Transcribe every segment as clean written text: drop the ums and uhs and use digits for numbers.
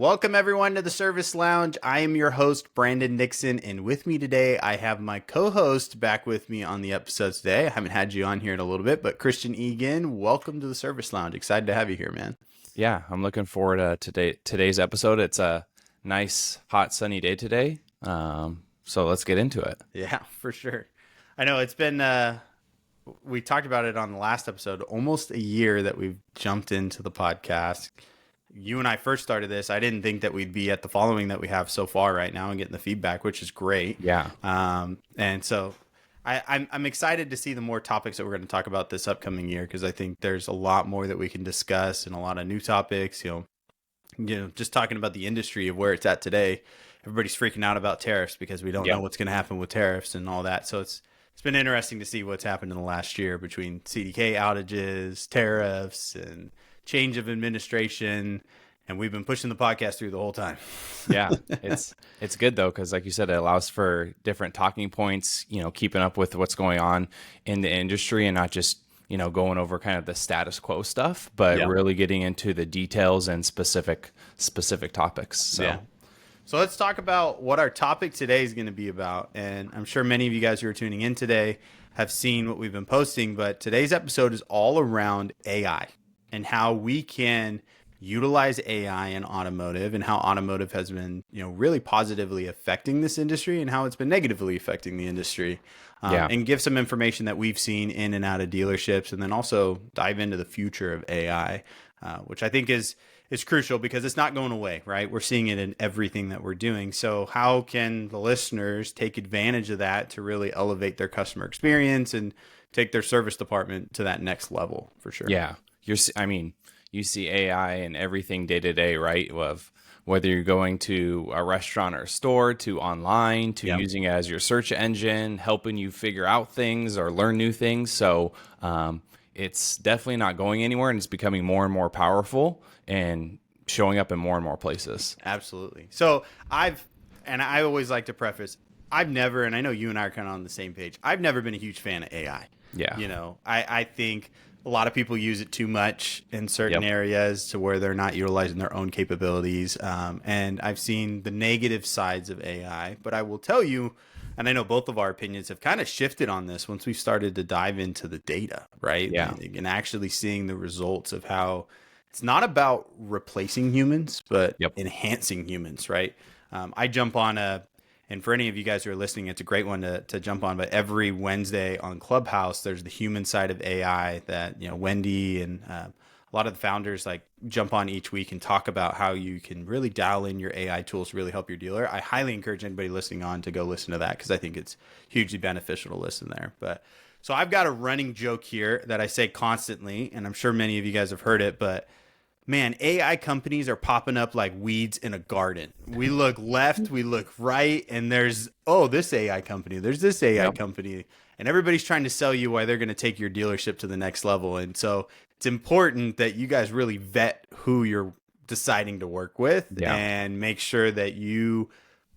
Welcome everyone to the Service Lounge. I am your host, Brandon Nixon, and with me today, I have my co-host back with me on the episode today. I haven't had you on here in a little bit, but Christian Eagon, welcome to the Service Lounge. Excited to have you here, man. Yeah, I'm looking forward to today's episode. It's a nice, hot, sunny day today. So let's get into it. Yeah, for sure. I know it's been, we talked about it on the last episode, almost a year that we've jumped into the podcast. You and I first started this. I didn't think that we'd be at the following that we have so far right now and getting the feedback, which is great. Yeah. And so I'm excited to see the more topics that we're going to talk about this upcoming year, because I think there's a lot more that we can discuss and a lot of new topics. You know, just talking about the industry of where it's at today. Everybody's freaking out about tariffs because we don't know what's going to happen with tariffs and all that. So it's been interesting to see what's happened in the last year between CDK outages, tariffs, and change of administration, and we've been pushing the podcast through the whole time. Yeah, it's good though, because like you said, it allows for different talking points, keeping up with what's going on in the industry and not just, going over kind of the status quo stuff, but really getting into the details and specific topics. So let's talk about what our topic today is going to be about. And I'm sure many of you guys who are tuning in today have seen what we've been posting, but today's episode is all around AI and how we can utilize AI in automotive, and how automotive has been, really positively affecting this industry and how it's been negatively affecting the industry. And give some information that we've seen in and out of dealerships, and then also dive into the future of AI, which I think is crucial because it's not going away, right? We're seeing it in everything that we're doing. So how can the listeners take advantage of that to really elevate their customer experience and take their service department to that next level, for sure? Yeah. You see AI in everything day to day, right? Of whether you're going to a restaurant or a store, to online, to using it as your search engine, helping you figure out things or learn new things. So it's definitely not going anywhere, and it's becoming more and more powerful and showing up in more places. Absolutely. So I always like to preface, I've never, and I know you and I are kind of on the same page, I've never been a huge fan of AI. Yeah. I think a lot of people use it too much in certain areas to where they're not utilizing their own capabilities. And I've seen the negative sides of AI, but I will tell you, and I know both of our opinions have kind of shifted on this once we started to dive into the data, right? Yeah. And actually seeing the results of how it's not about replacing humans, but enhancing humans, right? I jump on and for any of you guys who are listening, it's a great one to jump on. But every Wednesday on Clubhouse, there's the human side of AI that, Wendy and a lot of the founders jump on each week and talk about how you can really dial in your AI tools to really help your dealer. I highly encourage anybody listening on to go listen to that, because I think it's hugely beneficial to listen there. But so I've got a running joke here that I say constantly, and I'm sure many of you guys have heard it, but man, AI companies are popping up like weeds in a garden. We look left, we look right, and there's, this AI company, there's this AI company, and everybody's trying to sell you why they're going to take your dealership to the next level. And so it's important that you guys really vet who you're deciding to work with and make sure that you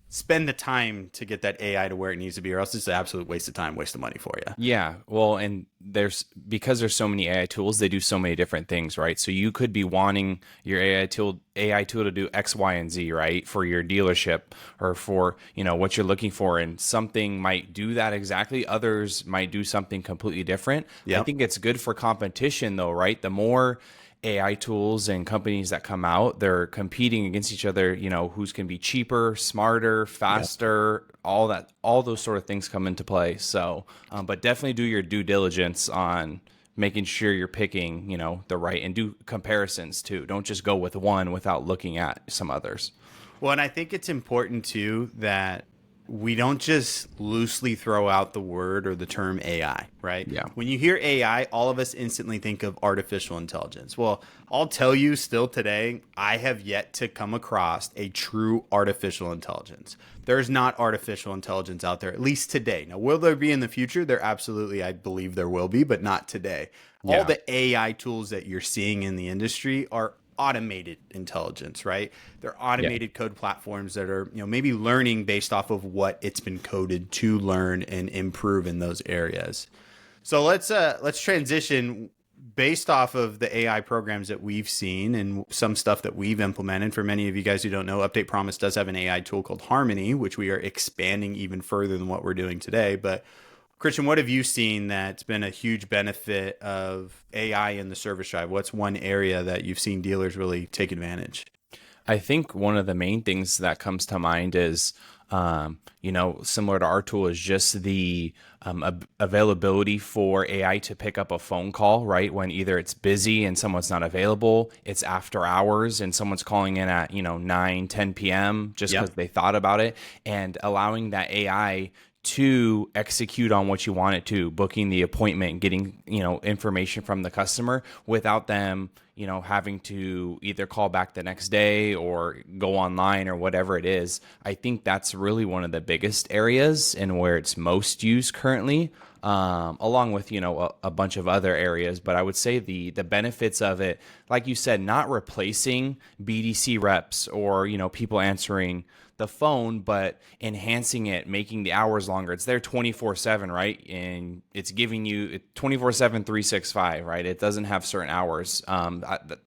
spend the time to get that AI to where it needs to be, or else it's an absolute waste of time, waste of money for you. Yeah. Well, and because there's so many AI tools, they do so many different things, right? So you could be wanting your AI tool to do X, Y, and Z, right? For your dealership or for, what you're looking for. And something might do that exactly. Others might do something completely different. Yep. I think it's good for competition though, right? The more AI tools and companies that come out, they're competing against each other, who's can be cheaper, smarter, faster, all those sort of things come into play. So, but definitely do your due diligence on making sure you're picking, the right, and do comparisons too. Don't just go with one without looking at some others. Well, and I think it's important too that we don't just loosely throw out the word or the term AI, right? Yeah. When you hear AI, all of us instantly think of artificial intelligence. Well, I'll tell you still today, I have yet to come across a true artificial intelligence. There's not artificial intelligence out there, at least today. Now, will there be in the future? There absolutely, I believe there will be, but not today. Yeah. All the AI tools that you're seeing in the industry are automated intelligence, right? They're automated code platforms that are, maybe learning based off of what it's been coded to learn and improve in those areas. So let's transition based off of the AI programs that we've seen and some stuff that we've implemented, for many of you guys who don't know, Update Promise does have an AI tool called Harmony, which we are expanding even further than what we're doing today. But Christian, what have you seen that's been a huge benefit of AI in the service drive? What's one area that you've seen dealers really take advantage? I think one of the main things that comes to mind is, similar to our tool, is just the availability for AI to pick up a phone call, right? When either it's busy and someone's not available, it's after hours and someone's calling in at, 9, 10 p.m. just because they thought about it, and allowing that AI to execute on what you want it to, booking the appointment, getting, information from the customer without them, having to either call back the next day or go online or whatever it is. I think that's really one of the biggest areas and where it's most used currently, along with, a bunch of other areas. But I would say the benefits of it, like you said, not replacing BDC reps or, people answering the phone, but enhancing it, making the hours longer. It's there 24/7, right? And it's giving you 24/7, 365, right? It doesn't have certain hours.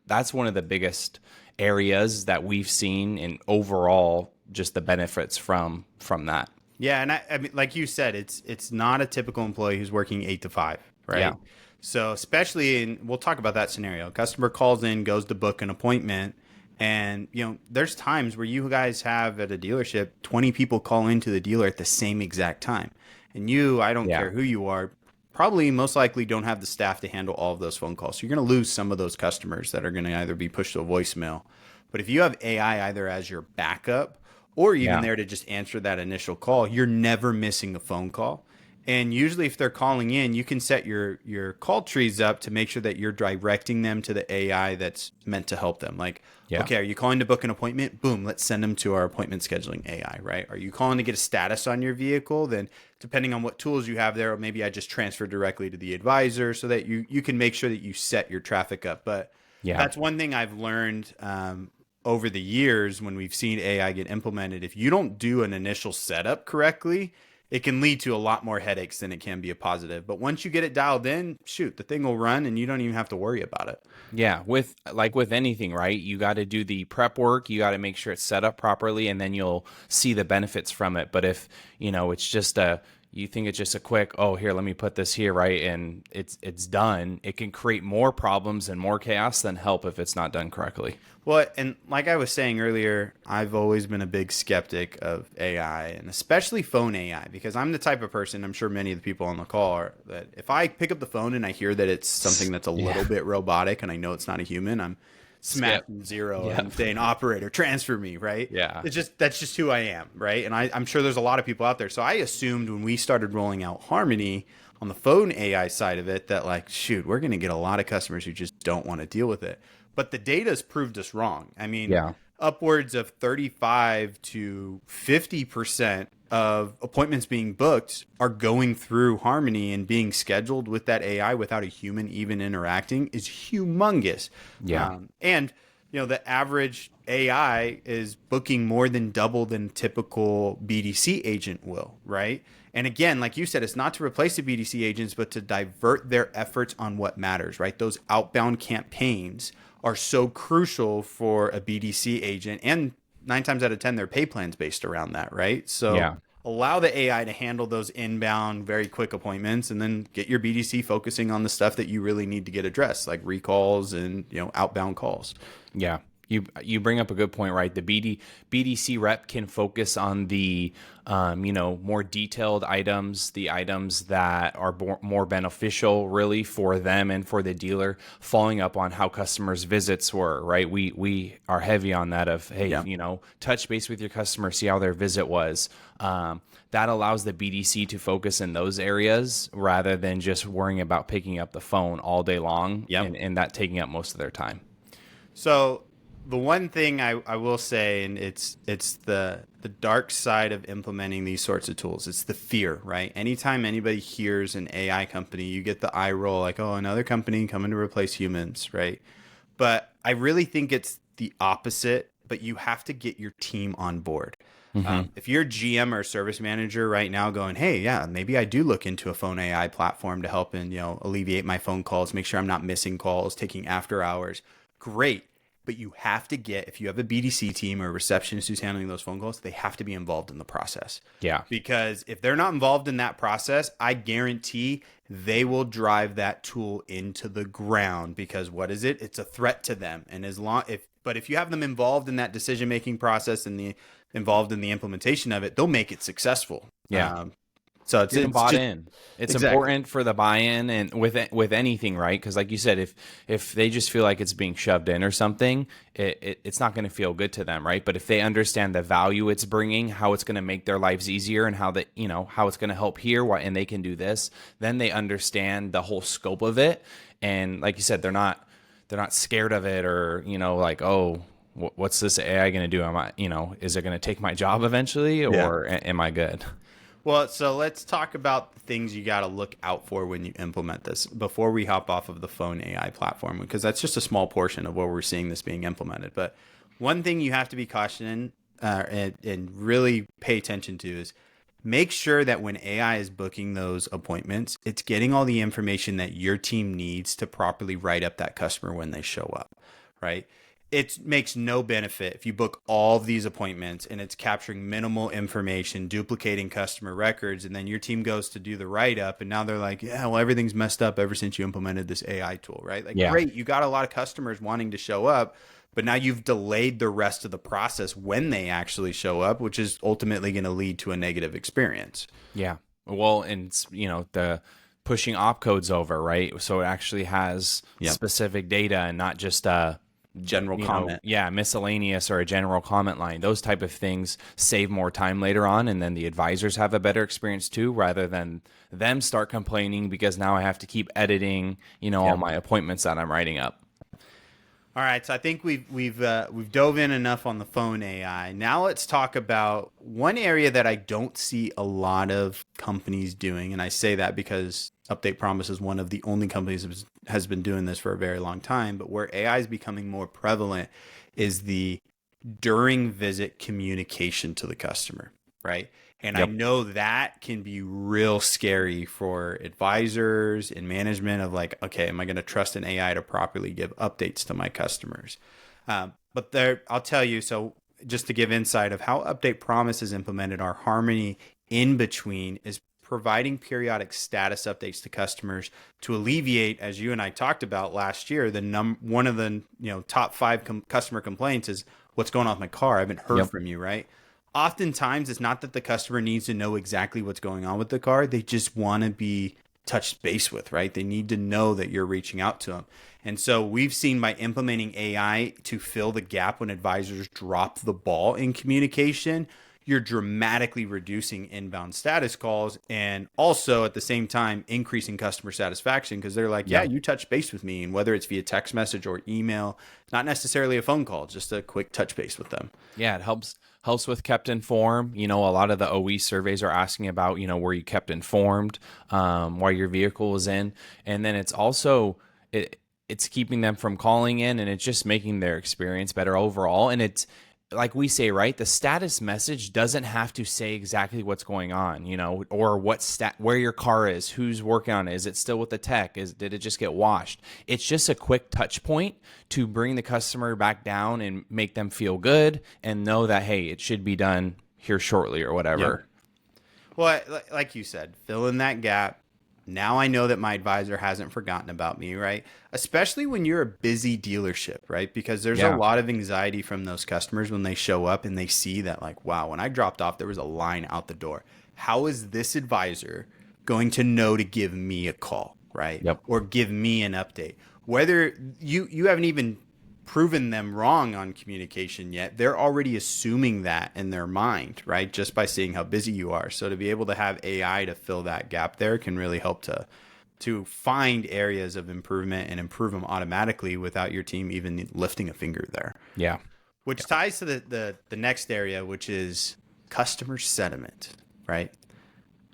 That's one of the biggest areas that we've seen in overall just the benefits from that. Yeah, and I mean, like you said, it's not a typical employee who's working 8 to 5, right? Yeah. So especially we'll talk about that scenario. Customer calls in, goes to book an appointment. And, there's times where you guys have at a dealership, 20 people call into the dealer at the same exact time. And I don't care who you are, probably most likely don't have the staff to handle all of those phone calls. So you're going to lose some of those customers that are going to either be pushed to a voicemail. But if you have AI either as your backup or even there to just answer that initial call, you're never missing a phone call. And usually if they're calling in, you can set your call trees up to make sure that you're directing them to the AI that's meant to help them. Like, okay, are you calling to book an appointment? Boom, let's send them to our appointment scheduling AI, right? Are you calling to get a status on your vehicle? Then depending on what tools you have there, maybe I just transfer directly to the advisor so that you can make sure that you set your traffic up. But that's one thing I've learned over the years when we've seen AI get implemented. If you don't do an initial setup correctly, it can lead to a lot more headaches than it can be a positive. But once you get it dialed in, shoot, the thing will run and you don't even have to worry about it. Yeah, with anything, right? You got to do the prep work, you got to make sure it's set up properly, and then you'll see the benefits from it. But if, it's just you think it's just a quick, oh, here, let me put this here, right? And it's done. It can create more problems and more chaos than help if it's not done correctly. Well, and like I was saying earlier, I've always been a big skeptic of AI and especially phone AI, because I'm the type of person, I'm sure many of the people on the call are, that if I pick up the phone and I hear that it's something that's a little bit robotic and I know it's not a human, I'm smacking zero and saying, operator, transfer me, right? Yeah. That's just who I am, right? And I'm sure there's a lot of people out there. So I assumed when we started rolling out Harmony on the phone AI side of it that, like, shoot, we're going to get a lot of customers who just don't want to deal with it. But the data's proved us wrong. I mean, upwards of 35 to 50% of appointments being booked are going through Harmony and being scheduled with that AI without a human even interacting is humongous. And the average AI is booking more than double than typical BDC agent will, right? And again, like you said, it's not to replace the BDC agents, but to divert their efforts on what matters, right? Those outbound campaigns are so crucial for a BDC agent, and 9 times out of 10, their pay plan's based around that, right? So allow the AI to handle those inbound, very quick appointments, and then get your BDC focusing on the stuff that you really need to get addressed, like recalls and outbound calls. Yeah. You bring up a good point, right? The BDC rep can focus on the more detailed items, the items that are more beneficial really for them and for the dealer, following up on how customers' visits were, right? We are heavy on that of, hey, touch base with your customer, see how their visit was. That allows the BDC to focus in those areas rather than just worrying about picking up the phone all day long and that taking up most of their time. So the one thing I will say, and it's the dark side of implementing these sorts of tools, it's the fear, right? Anytime anybody hears an AI company, you get the eye roll, like, oh, another company coming to replace humans, right? But I really think it's the opposite, but you have to get your team on board. If you're a GM or a service manager right now going, hey, yeah, maybe I do look into a phone AI platform to help and, alleviate my phone calls, make sure I'm not missing calls, taking after hours. Great. But you have to if you have a BDC team or a receptionist who's handling those phone calls, they have to be involved in the process. Yeah. Because if they're not involved in that process, I guarantee they will drive that tool into the ground, because what is it? It's a threat to them. And if you have them involved in that decision-making process and involved in the implementation of it, they'll make it successful. Yeah. So it's bought in. It's exactly important for the buy-in, and with anything, right? Because like you said, if they just feel like it's being shoved in or something, it's not going to feel good to them, right? But if they understand the value it's bringing, how it's going to make their lives easier, and how it's going to help here, and they can do this, then they understand the whole scope of it. And like you said, they're not scared of it, or like, oh, what's this AI going to do? Is it going to take my job eventually, or am I good? Well, so let's talk about the things you got to look out for when you implement this before we hop off of the phone AI platform, because that's just a small portion of where we're seeing this being implemented. But one thing you have to be cautioned and really pay attention to is make sure that when AI is booking those appointments, it's getting all the information that your team needs to properly write up that customer when they show up, right? It makes no benefit if you book all of these appointments and it's capturing minimal information, duplicating customer records, and then your team goes to do the write-up and now they're like, yeah, well, everything's messed up ever since you implemented this AI tool, right? Like, great, you got a lot of customers wanting to show up, but now you've delayed the rest of the process when they actually show up, which is ultimately going to lead to a negative experience. Yeah. Well, and the pushing opcodes over, right? So it actually has specific data and not just general comment. Miscellaneous or a general comment line. Those type of things save more time later on, and then the advisors have a better experience too, rather than them start complaining because now I have to keep editing, all my appointments that I'm writing up. All right, so I think we've dove in enough on the phone AI. Now let's talk about one area that I don't see a lot of companies doing, and I say that because Update Promise is one of the only companies that has been doing this for a very long time, but where AI is becoming more prevalent is the during visit communication to the customer, right? And I know that can be real scary for advisors and management of like, okay, am I going to trust an AI to properly give updates to my customers? But I'll tell you, so just to give insight of how Update Promise is implemented, our harmony in between is providing periodic status updates to customers to alleviate, as you and I talked about last year, one of the top 5 customer complaints is, what's going on with my car? I haven't heard from you, right? Oftentimes, it's not that the customer needs to know exactly what's going on with the car. They just want to be touched base with, right? They need to know that you're reaching out to them. And so we've seen by implementing AI to fill the gap when advisors drop the ball in communication, you're dramatically reducing inbound status calls and also at the same time increasing customer satisfaction, because they're like, yeah, you touched base with me. And whether it's via text message or email, not necessarily a phone call, just a quick touch base with them. Yeah, it helps with kept informed. A lot of the OE surveys are asking about, were you kept informed while your vehicle was in? And then it's also, it's keeping them from calling in, and it's just making their experience better overall. And it's, like we say, right, the status message doesn't have to say exactly what's going on, or where your car is, who's working on it. Is it still with the tech? Did it just get washed? It's just a quick touch point to bring the customer back down and make them feel good and know that, hey, it should be done here shortly or whatever. Well, like you said, fill in that gap. Now I know that my advisor hasn't forgotten about me, right? Especially when you're a busy dealership, right? Because there's a lot of anxiety from those customers when they show up and they see that, like, wow, when I dropped off, there was a line out the door. How is this advisor going to know to give me a call, right? Or give me an update? Whether you haven't even proven them wrong on communication yet, they're already assuming that in their mind, right? Just by seeing how busy you are. So to be able to have AI to fill that gap there can really help to find areas of improvement and improve them automatically without your team even lifting a finger there. Yeah. Which ties to the next area, which is customer sentiment, right?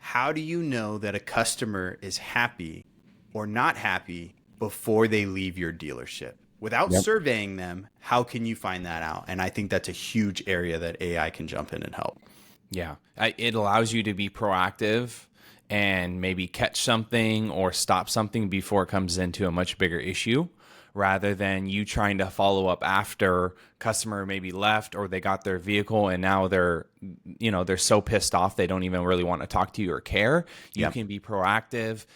How do you know that a customer is happy or not happy before they leave your dealership? Without Yep. surveying them, how can you find that out? And I think that's a huge area that AI can jump in and help. Yeah. It allows you to be proactive and maybe catch something or stop something before it comes into a much bigger issue, rather than you trying to follow up after customer maybe left or they got their vehicle and now they're so pissed off they don't even really want to talk to you or care. You Yep. can be proactive,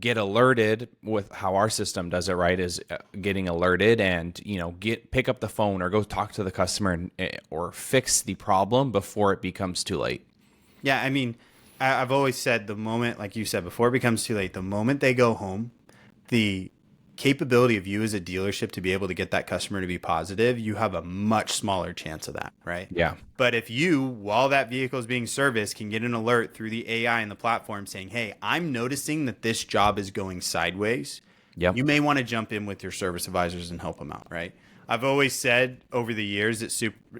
get alerted with how our system does it, right, is getting alerted and pick up the phone or go talk to the customer or fix the problem before it becomes too late. Yeah, I mean, I've always said the moment, like you said, before it becomes too late, the moment they go home, the capability of you as a dealership to be able to get that customer to be positive, you have a much smaller chance of that, right? Yeah. But if you, while that vehicle is being serviced, can get an alert through the AI and the platform saying, hey, I'm noticing that this job is going sideways, Yep. you may want to jump in with your service advisors and help them out, right? I've always said over the years that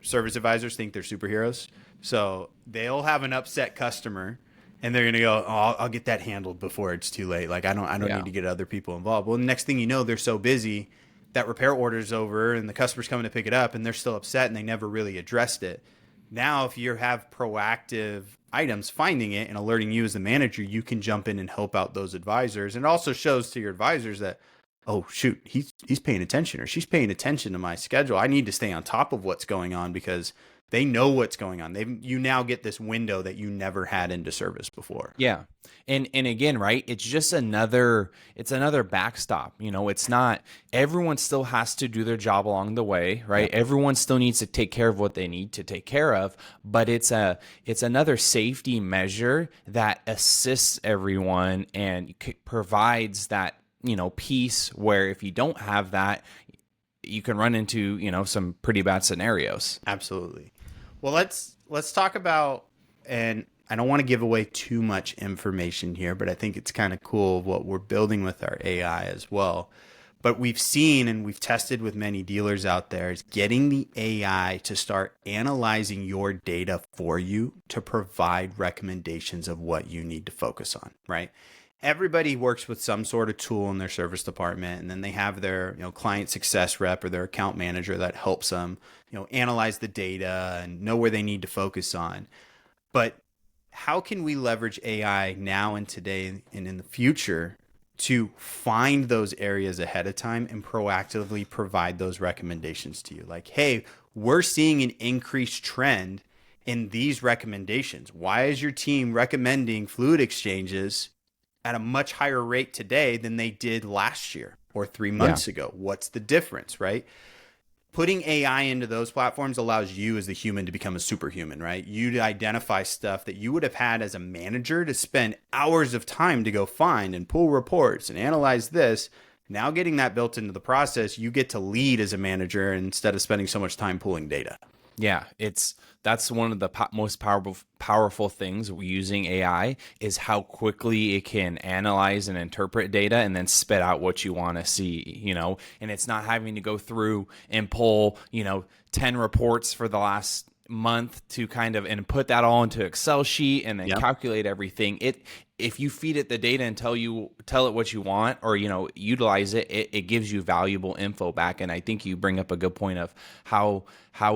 service advisors think they're superheroes. So they'll have an upset customer and they're going to go, oh, I'll get that handled before it's too late. Like I don't Yeah. need to get other people involved. Well, the next thing you know, they're so busy that repair order's over and the customer's coming to pick it up and they're still upset and they never really addressed it. Now, if you have proactive items finding it and alerting you as the manager, you can jump in and help out those advisors. And it also shows to your advisors that, oh shoot, he's paying attention or she's paying attention to my schedule. I need to stay on top of what's going on because they know what's going on. You now get this window that you never had into service before. Yeah. And again, right, it's another backstop. It's not, everyone still has to do their job along the way, right? Yeah. Everyone still needs to take care of what they need to take care of, but it's another safety measure that assists everyone and provides that, peace where if you don't have that, you can run into, some pretty bad scenarios. Absolutely. Well, let's talk about, and I don't want to give away too much information here, but I think it's kind of cool what we're building with our AI as well. But we've seen and we've tested with many dealers out there is getting the AI to start analyzing your data for you to provide recommendations of what you need to focus on, right? Everybody works with some sort of tool in their service department, and then they have their client success rep or their account manager that helps them analyze the data and know where they need to focus on. But how can we leverage AI now and today and in the future to find those areas ahead of time and proactively provide those recommendations to you? Like, hey, we're seeing an increased trend in these recommendations. Why is your team recommending fluid exchanges at a much higher rate today than they did last year or 3 months ago? What's the difference, right? Putting AI into those platforms allows you as the human to become a superhuman, right? You to identify stuff that you would have had as a manager to spend hours of time to go find and pull reports and analyze this. Now getting that built into the process, you get to lead as a manager instead of spending so much time pulling data. Yeah, that's one of the most powerful things using AI is how quickly it can analyze and interpret data and then spit out what you want to see, and it's not having to go through and pull, 10 reports for the last month to kind of and put that all into Excel sheet and then calculate everything. If you feed it the data and tell it what you want or utilize it gives you valuable info back. And I think you bring up a good point of how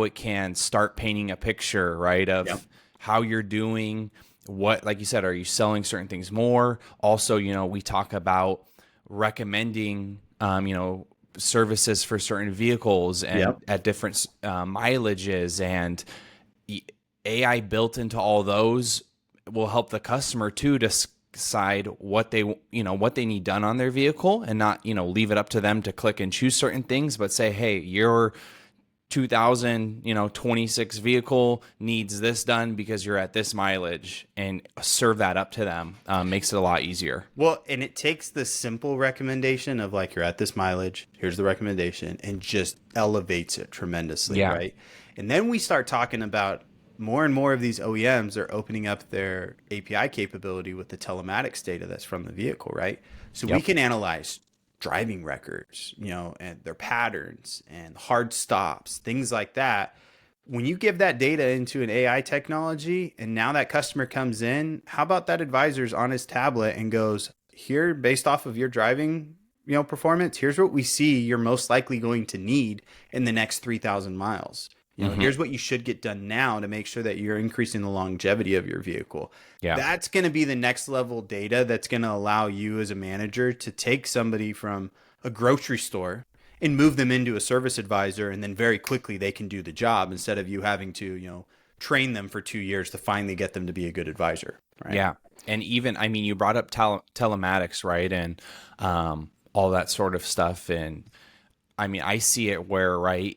it can start painting a picture, right, of how you're doing, what, like you said, are you selling certain things more? Also, we talk about recommending services for certain vehicles and at different mileages, and AI built into all those will help the customer too to decide what they need done on their vehicle and not leave it up to them to click and choose certain things, but say, hey, your 2026 vehicle needs this done because you're at this mileage, and serve that up to them. Makes it a lot easier. Well, and it takes the simple recommendation of like, you're at this mileage, here's the recommendation, and just elevates it tremendously, right? And then we start talking about more and more of these OEMs are opening up their API capability with the telematics data that's from the vehicle, right? So we can analyze driving records, and their patterns and hard stops, things like that. When you give that data into an AI technology and now that customer comes in, how about that advisor's on his tablet and goes, here, based off of your driving performance. Here's what we see you're most likely going to need in the next 3,000 miles. Here's what you should get done now to make sure that you're increasing the longevity of your vehicle. Yeah. That's going to be the next level data that's going to allow you as a manager to take somebody from a grocery store and move them into a service advisor, and then very quickly they can do the job instead of you having to, train them for 2 years to finally get them to be a good advisor. Right? Yeah. And even, I mean, you brought up telematics, right? And all that sort of stuff. And I mean, I see it where, right,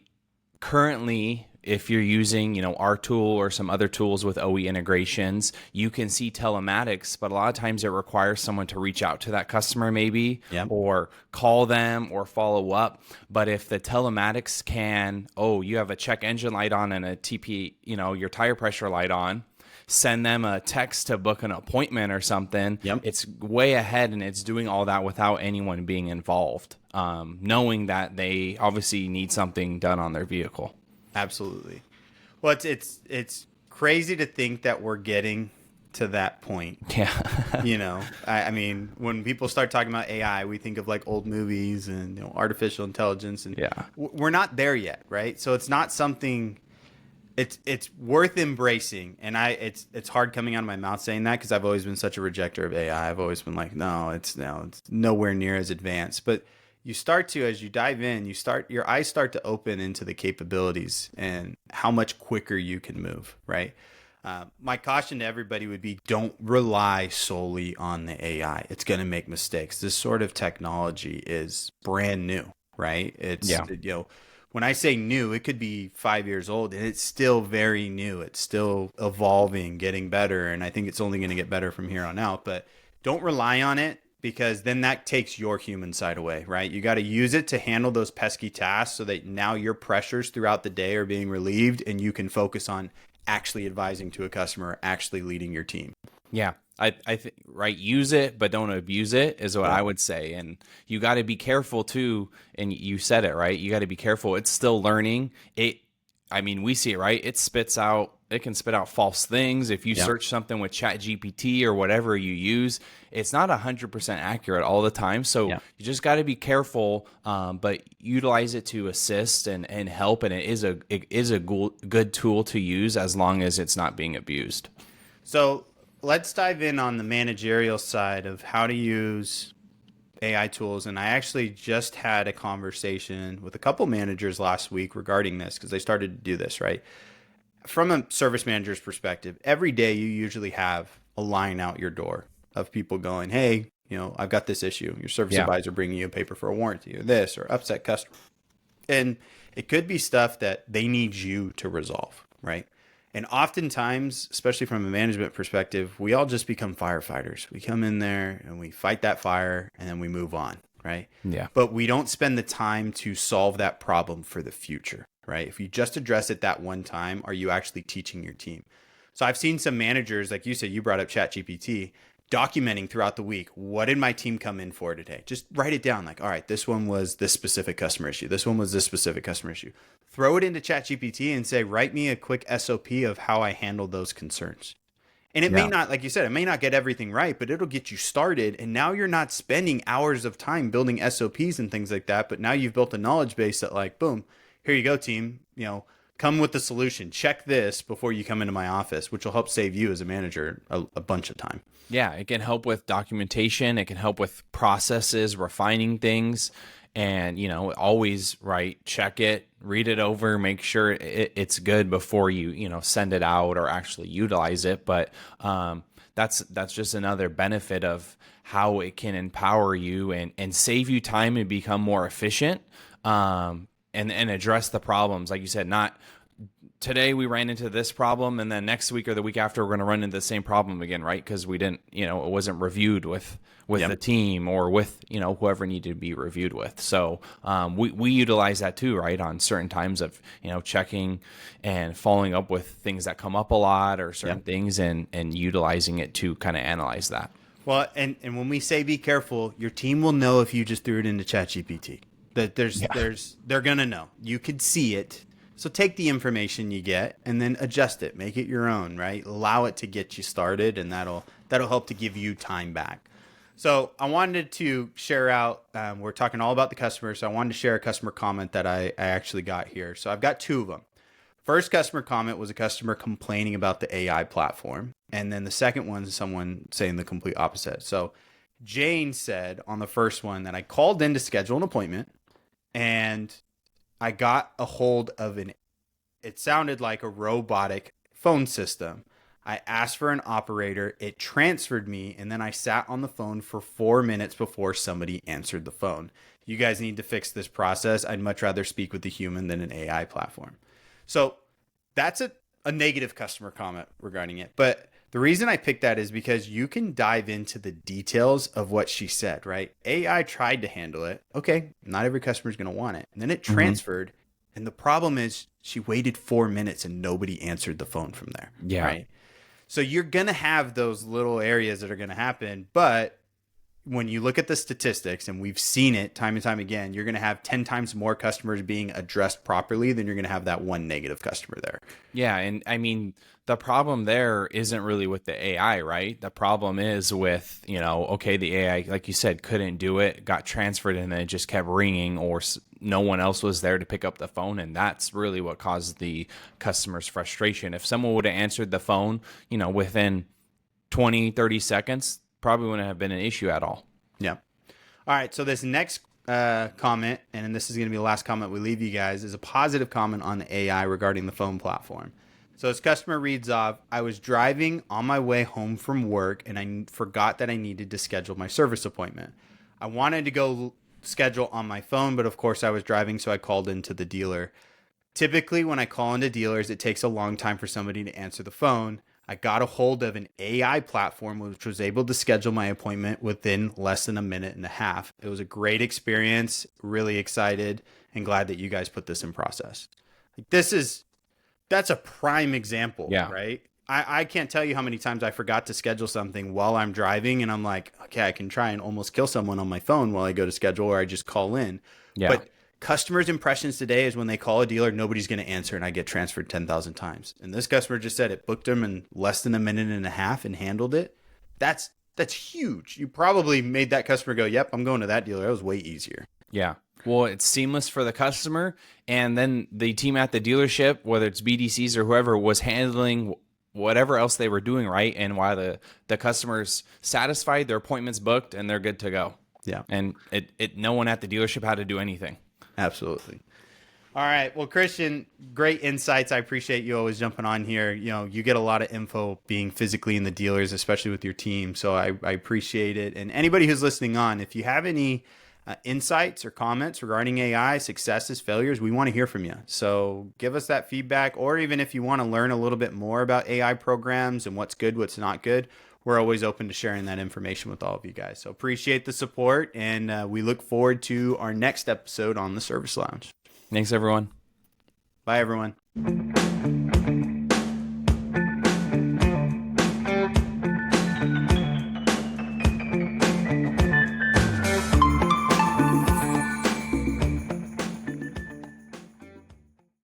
currently, if you're using, our tool or some other tools with OE integrations, you can see telematics, but a lot of times it requires someone to reach out to that customer maybe, or call them or follow up. But if the telematics can, you have a check engine light on and a TP, your tire pressure light on, send them a text to book an appointment or something. It's way ahead, and it's doing all that without anyone being involved, knowing that they obviously need something done on their vehicle. Absolutely. Well, it's crazy to think that we're getting to that point. Yeah. I mean, when people start talking about AI, we think of like old movies and artificial intelligence, and we're not there yet, right? So it's not something. It's worth embracing, and it's hard coming out of my mouth saying that because I've always been such a rejecter of AI. I've always been like, no, it's nowhere near as advanced, but you start to, as you dive in, your eyes start to open into the capabilities and how much quicker you can move, right? My caution to everybody would be, don't rely solely on the AI. It's going to make mistakes. This sort of technology is brand new, right? When I say new, it could be 5 years old and it's still very new. It's still evolving, getting better. And I think it's only going to get better from here on out, but don't rely on it, because then that takes your human side away, right? You got to use it to handle those pesky tasks so that now your pressures throughout the day are being relieved and you can focus on actually advising to a customer, actually leading your team. Yeah. I think, right, use it, but don't abuse it is what I would say. And you got to be careful too. And you said it, right? You got to be careful. It's still learning. We see it, right? It can spit out false things. If you search something with ChatGPT or whatever you use, it's not 100% accurate all the time. So you just got to be careful, but utilize it to assist and help. And it is a good tool to use as long as it's not being abused. So let's dive in on the managerial side of how to use AI tools. And I actually just had a conversation with a couple managers last week regarding this, because they started to do this, right? From a service manager's perspective, every day you usually have a line out your door of people going, hey, I've got this issue. Your service advisor bringing you a paper for a warranty or this, or upset customer. And it could be stuff that they need you to resolve, right? And oftentimes, especially from a management perspective, we all just become firefighters. We come in there and we fight that fire and then we move on, right? Yeah. But we don't spend the time to solve that problem for the future, right? If you just address it that one time, are you actually teaching your team? So I've seen some managers, like you said, you brought up ChatGPT, documenting throughout the week, what did my team come in for today? Just write it down, like, all right, this one was this specific customer issue. This one was this specific customer issue. Throw it into ChatGPT and say, write me a quick SOP of how I handled those concerns. And it may not, like you said, it may not get everything right, but it'll get you started. And now you're not spending hours of time building SOPs and things like that. But now you've built a knowledge base that, like, boom, here you go, team. Come with the solution. Check this before you come into my office, which will help save you as a manager a bunch of time. Yeah, it can help with documentation. It can help with processes, refining things. And, always, right, check it, read it over, make sure it's good before you, send it out or actually utilize it. But that's just another benefit of how it can empower you and save you time and become more efficient, and address the problems. Like you said, not today we ran into this problem and then next week or the week after we're going to run into the same problem again, right? Because we didn't, it wasn't reviewed with the team or with, whoever needed to be reviewed with. So we utilize that too, right? On certain times of, checking and following up with things that come up a lot or certain things and utilizing it to kind of analyze that. Well, and when we say be careful, your team will know if you just threw it into ChatGPT. That they're going to know. You could see it. So take the information you get and then adjust it, make it your own, right? Allow it to get you started, and that'll help to give you time back. So I wanted to share out, we're talking all about the customer. So I wanted to share a customer comment that I actually got here. So I've got two of them. First customer comment was a customer complaining about the AI platform. And then the second one is someone saying the complete opposite. So Jane said on the first one that I called in to schedule an appointment and I got a hold of it sounded like a robotic phone system. I asked for an operator, it transferred me, and then I sat on the phone for 4 minutes before somebody answered the phone. You guys need to fix this process. I'd much rather speak with a human than an AI platform. So that's a negative customer comment regarding it. But the reason I picked that is because you can dive into the details of what she said, right? AI tried to handle it. Okay, not every customer is going to want it. And then it transferred. And the problem is she waited 4 minutes and nobody answered the phone from there. Yeah. Right. So you're going to have those little areas that are going to happen. But when you look at the statistics, and we've seen it time and time again, you're going to have 10 times more customers being addressed properly than you're going to have that one negative customer there. Yeah. And I mean, the problem there isn't really with the AI, right? The problem is with, okay, the AI, like you said, couldn't do it, got transferred, and then it just kept ringing, or no one else was there to pick up the phone. And that's really what caused the customer's frustration. If someone would have answered the phone, within 20, 30 seconds, probably wouldn't have been an issue at all. Yeah. All right. So this next comment, and this is going to be the last comment we leave you guys, is a positive comment on the AI regarding the phone platform. So this customer reads off, I was driving on my way home from work and I forgot that I needed to schedule my service appointment. I wanted to go schedule on my phone, but of course I was driving, so I called into the dealer. Typically when I call into dealers, it takes a long time for somebody to answer the phone. I got a hold of an AI platform which was able to schedule my appointment within less than a minute and a half. It was a great experience, really excited, and glad that you guys put this in process. That's a prime example, right? I can't tell you how many times I forgot to schedule something while I'm driving, and I'm like, okay, I can try and almost kill someone on my phone while I go to schedule, or I just call in. Yeah. But customers' impressions today is when they call a dealer, nobody's going to answer, and I get transferred 10,000 times. And this customer just said it booked them in less than a minute and a half and handled it. That's huge. You probably made that customer go, yep, I'm going to that dealer. That was way easier. Yeah. Well, it's seamless for the customer, and then the team at the dealership, whether it's BDCs or whoever, was handling whatever else they were doing right, and while the customer's satisfied, their appointment's booked, and they're good to go. Yeah. And no one at the dealership had to do anything. Absolutely. All right. Well, Christian, great insights. I appreciate you always jumping on here. You get a lot of info being physically in the dealers, especially with your team. So I appreciate it. And anybody who's listening on, if you have any insights or comments regarding AI, successes, failures, we want to hear from you. So give us that feedback, or even if you want to learn a little bit more about AI programs and what's good, what's not good, we're always open to sharing that information with all of you guys. So appreciate the support, and we look forward to our next episode on the Service Lounge. Thanks, everyone. Bye, everyone.